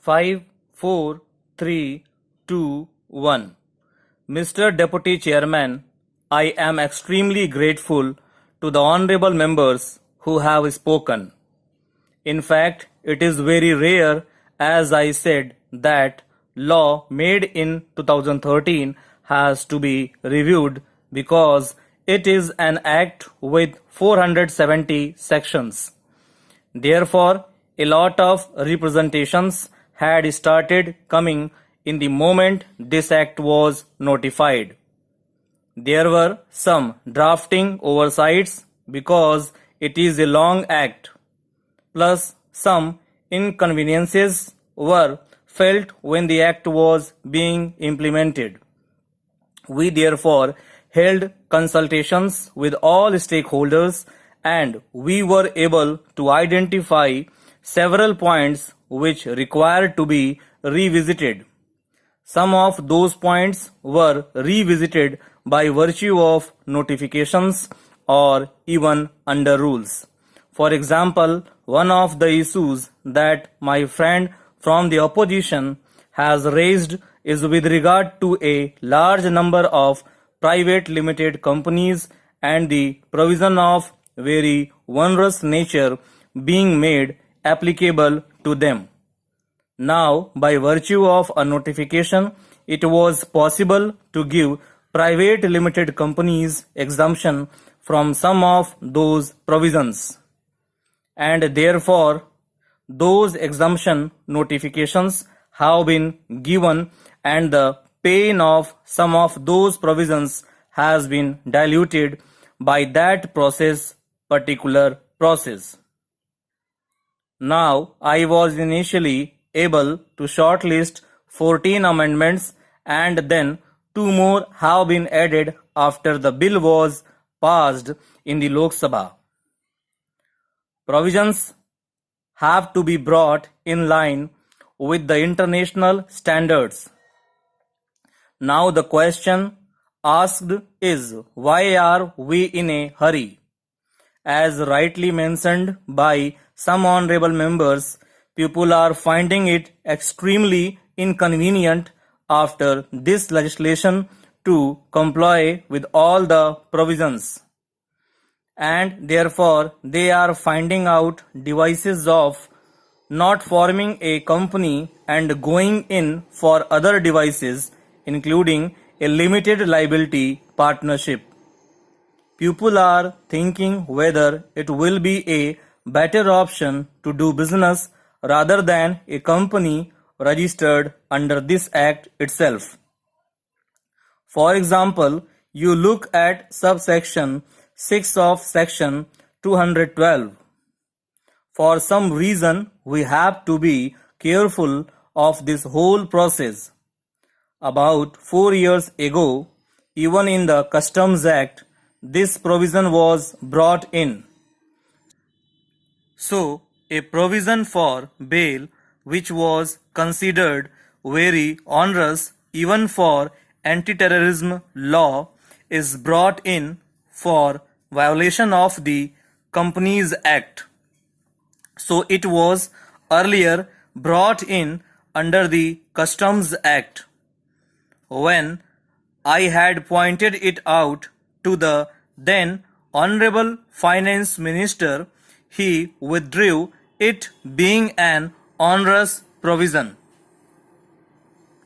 5, 4, 3, 2, 1. Mr. Deputy Chairman, I am extremely grateful to the honorable members who have spoken. In fact, it is very rare, as I said, that law made in 2013 has to be reviewed because it is an act with 470 sections. Therefore, a lot of representations had started coming in the moment this act was notified. There were some drafting oversights because it is a long act, plus some inconveniences were felt when the act was being implemented. We therefore held consultations with all stakeholders and we were able to identify several points which required to be revisited. Some of those points were revisited by virtue of notifications or even under rules. For example, one of the issues that my friend from the opposition has raised is with regard to a large number of private limited companies and the provision of very onerous nature being made applicable to them. Now, by virtue of a notification, it was possible to give private limited companies exemption from some of those provisions. And therefore, those exemption notifications have been given and the pain of some of those provisions has been diluted by that particular process. Now, I was initially able to shortlist 14 amendments and then 2 more have been added after the bill was passed in the Lok Sabha. Provisions have to be brought in line with the international standards. Now the question asked is, why are we in a hurry? As rightly mentioned by some honorable members, people are finding it extremely inconvenient after this legislation to comply with all the provisions. And therefore they are finding out devices of not forming a company and going in for other devices, including a limited liability partnership. People are thinking whether it will be a better option to do business rather than a company registered under this act itself. For example, you look at subsection 6 of section 212. For some reason, we have to be careful of this whole process. About 4 years ago, even in the Customs Act, this provision was brought in. So, a provision for bail which was considered very onerous even for anti-terrorism law is brought in for violation of the Companies Act. So it was earlier brought in under the Customs Act. When I had pointed it out to the then Honorable Finance Minister, he withdrew it being an onerous provision.